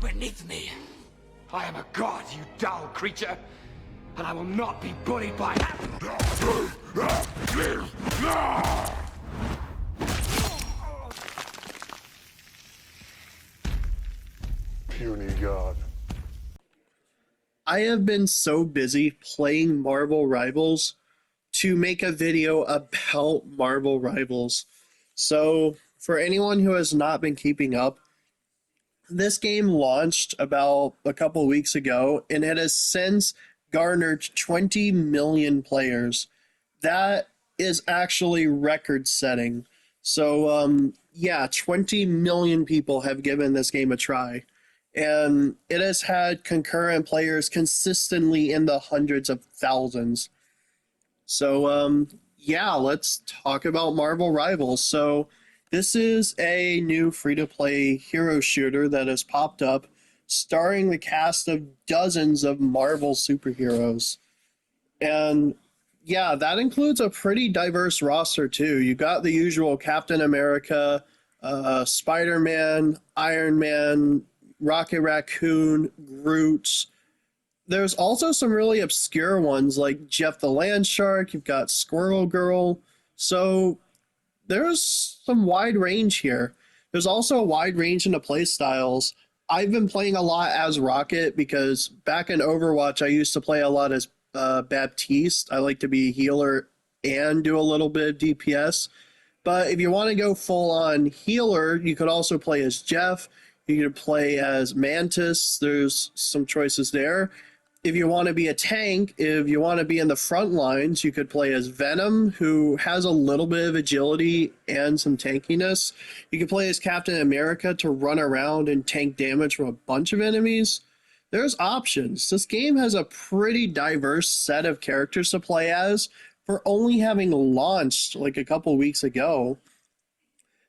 beneath me. I am a god, you dull creature, and I will not be bullied by that. Puny god. I have been so busy playing Marvel Rivals to make a video about Marvel Rivals. So, for anyone who has not been keeping up, this game launched about a couple weeks ago and it has since garnered 20 million players. That is actually record setting. So, yeah, 20 million people have given this game a try. And it has had concurrent players consistently in the hundreds of thousands. So, yeah, let's talk about Marvel Rivals. So, this is a new free-to-play hero shooter that has popped up, starring the cast of dozens of Marvel superheroes. And yeah, that includes a pretty diverse roster too. You got the usual Captain America, Spider-Man, Iron Man, Rocket Raccoon, Groot. There's also some really obscure ones like Jeff the Land Shark. You've got Squirrel Girl. So there's some wide range here. There's also a wide range in the play styles. I've been playing a lot as Rocket because back in Overwatch, I used to play a lot as Baptiste. I like to be a healer and do a little bit of DPS. But if you want to go full on healer, you could also play as Jeff. You could play as Mantis. There's some choices there. If you want to be a tank, if you want to be in the front lines, you could play as Venom, who has a little bit of agility and some tankiness. You could play as Captain America to run around and tank damage from a bunch of enemies. There's options. This game has a pretty diverse set of characters to play as for only having launched like a couple weeks ago.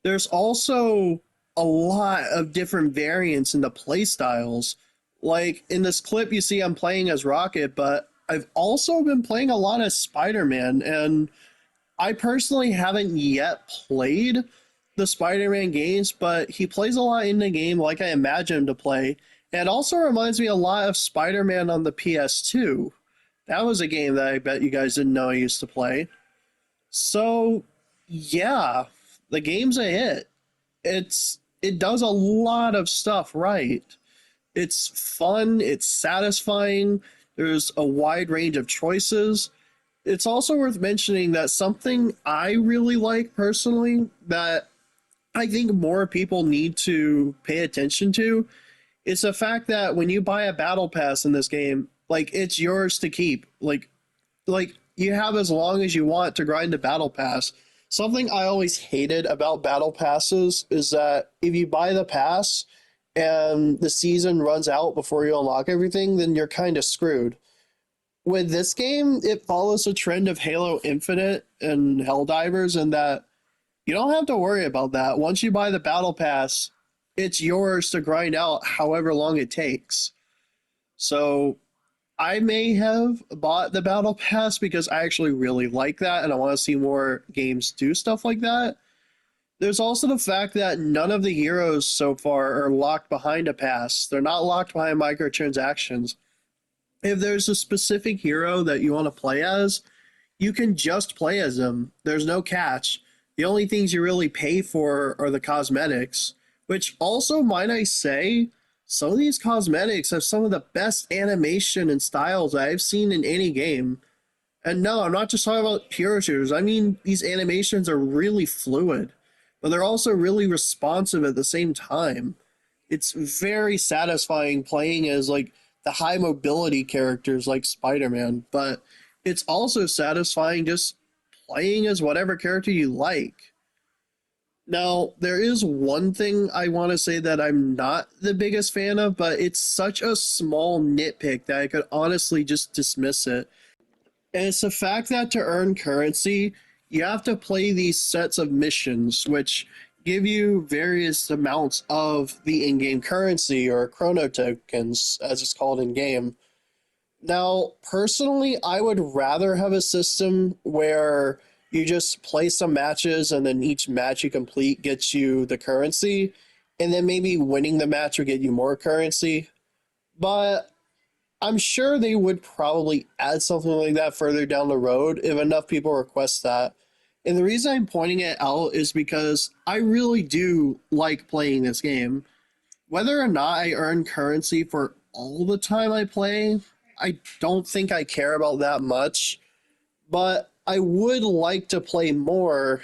There's also a lot of different variants in the play styles. Like in this clip, you see I'm playing as Rocket, but I've also been playing a lot as Spider-Man, and I personally haven't yet played the Spider-Man games, but he plays a lot in the game like I imagine him to play. And it also reminds me a lot of Spider-Man on the PS2. That was a game that I bet you guys didn't know I used to play. So, yeah, the game's a hit. It does a lot of stuff right. It's fun, it's satisfying, there's a wide range of choices. It's also worth mentioning that something I really like personally that I think more people need to pay attention to is the fact that when you buy a battle pass in this game, like it's yours to keep. Like you have as long as you want to grind the battle pass. Something I always hated about battle passes is that if you buy the pass and the season runs out before you unlock everything, then you're kind of screwed. With this game, it follows a trend of Halo Infinite and Helldivers in that you don't have to worry about that. Once you buy the battle pass, it's yours to grind out however long it takes. So I may have bought the battle pass because I actually really like that and I want to see more games do stuff like that. There's also the fact that none of the heroes so far are locked behind a pass. They're not locked behind microtransactions. If there's a specific hero that you want to play as, you can just play as them. There's no catch. The only things you really pay for are the cosmetics, which also, might I say, some of these cosmetics have some of the best animation and styles I've seen in any game. And no, I'm not just talking about hero shooters. I mean, these animations are really fluid, but they're also really responsive at the same time. It's very satisfying playing as like the high mobility characters like Spider-Man, but it's also satisfying just playing as whatever character you like. Now, there is one thing I want to say that I'm not the biggest fan of, but it's such a small nitpick that I could honestly just dismiss it. And it's the fact that to earn currency, you have to play these sets of missions, which give you various amounts of the in-game currency, or chrono tokens, as it's called in-game. Now, personally, I would rather have a system where you just play some matches and then each match you complete gets you the currency, and then maybe winning the match would get you more currency. But I'm sure they would probably add something like that further down the road if enough people request that. And the reason I'm pointing it out is because I really do like playing this game. Whether or not I earn currency for all the time I play, I don't think I care about that much. But I would like to play more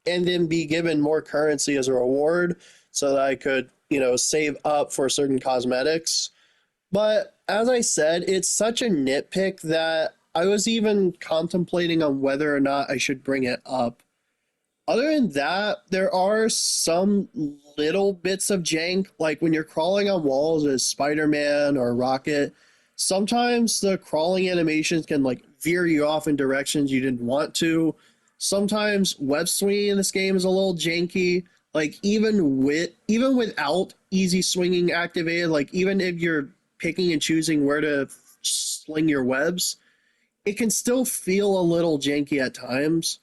and then be given more currency as a reward so that I could, save up for certain cosmetics. But as I said, it's such a nitpick that I was even contemplating on whether or not I should bring it up. Other than that, there are some little bits of jank, like when you're crawling on walls as Spider-Man or Rocket. Sometimes the crawling animations can like veer you off in directions you didn't want to. Sometimes web swinging in this game is a little janky. Like even without easy swinging activated, like even if you're picking and choosing where to sling your webs, it can still feel a little janky at times,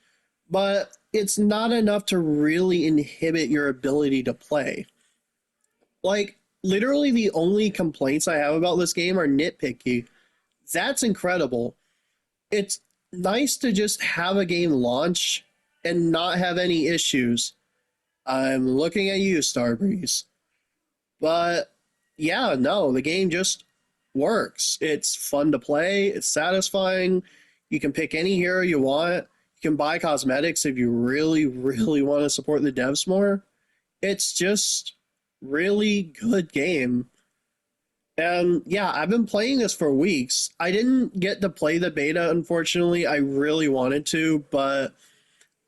but it's not enough to really inhibit your ability to play. Like, literally the only complaints I have about this game are nitpicky. That's incredible. It's nice to just have a game launch and not have any issues. I'm looking at you, Starbreeze. But yeah, no, the game just works. It's fun to play, it's satisfying. You can pick any hero you want. You can buy cosmetics if you really, really want to support the devs more. It's just really good game. And yeah, I've been playing this for weeks. I didn't get to play the beta, unfortunately. I really wanted to, but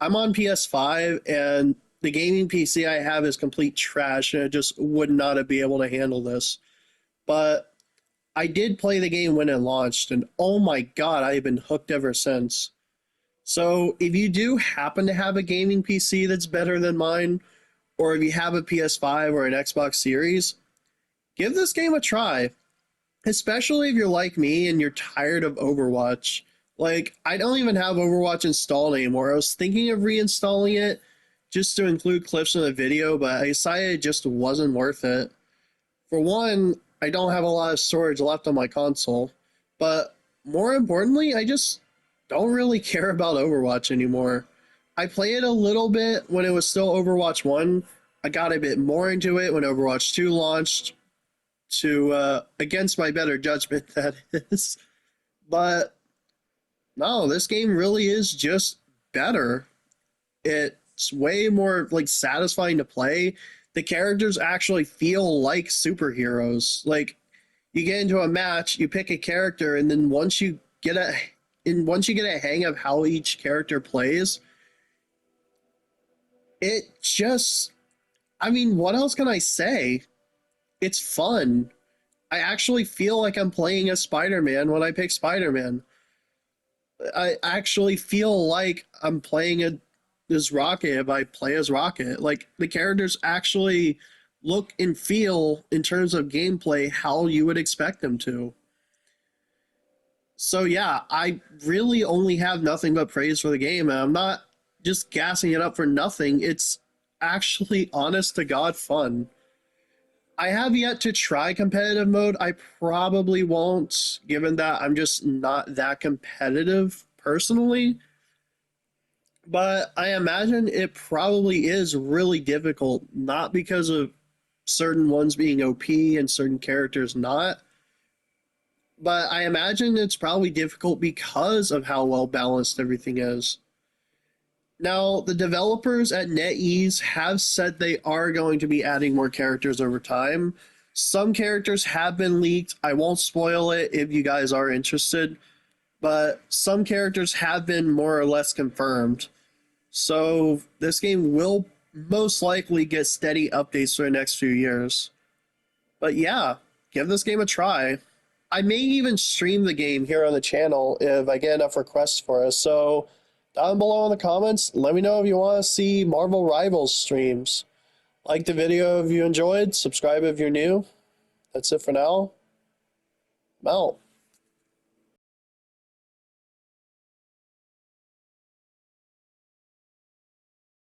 I'm on PS5 and the gaming PC I have is complete trash and it just would not be able to handle this. But I did play the game when it launched and oh my god, I've been hooked ever since. So if you do happen to have a gaming PC that's better than mine, or if you have a PS5 or an Xbox Series, give this game a try. Especially if you're like me and you're tired of Overwatch. Like, I don't even have Overwatch installed anymore. I was thinking of reinstalling it just to include clips in the video, but I decided it just wasn't worth it. For one, I don't have a lot of storage left on my console, but more importantly, I just don't really care about Overwatch anymore. I played it a little bit when it was still Overwatch 1. I got a bit more into it when Overwatch 2 launched, to against my better judgment, that is. But no, this game really is just better. It's way more like satisfying to play. The characters actually feel like superheroes. Like, you get into a match, you pick a character, and then once you get a hang of how each character plays, it just, I mean, what else can I say? It's fun. I actually feel like I'm playing as Spider-Man when I pick Spider-Man. I actually feel like I'm playing as Rocket if I play as Rocket. Like, the characters actually look and feel, in terms of gameplay, how you would expect them to. So yeah, I really only have nothing but praise for the game, and I'm not just gassing it up for nothing. It's actually honest to God fun. I have yet to try competitive mode. I probably won't, given that I'm just not that competitive personally. But I imagine it probably is really difficult, not because of certain ones being OP and certain characters not, but I imagine it's probably difficult because of how well balanced everything is. Now, the developers at NetEase have said they are going to be adding more characters over time. Some characters have been leaked. I won't spoil it if you guys are interested, but some characters have been more or less confirmed. So this game will most likely get steady updates for the next few years. But yeah, give this game a try. I may even stream the game here on the channel if I get enough requests for it. So down below in the comments, let me know if you want to see Marvel Rivals streams. Like the video if you enjoyed, subscribe if you're new. That's it for now. I'm out.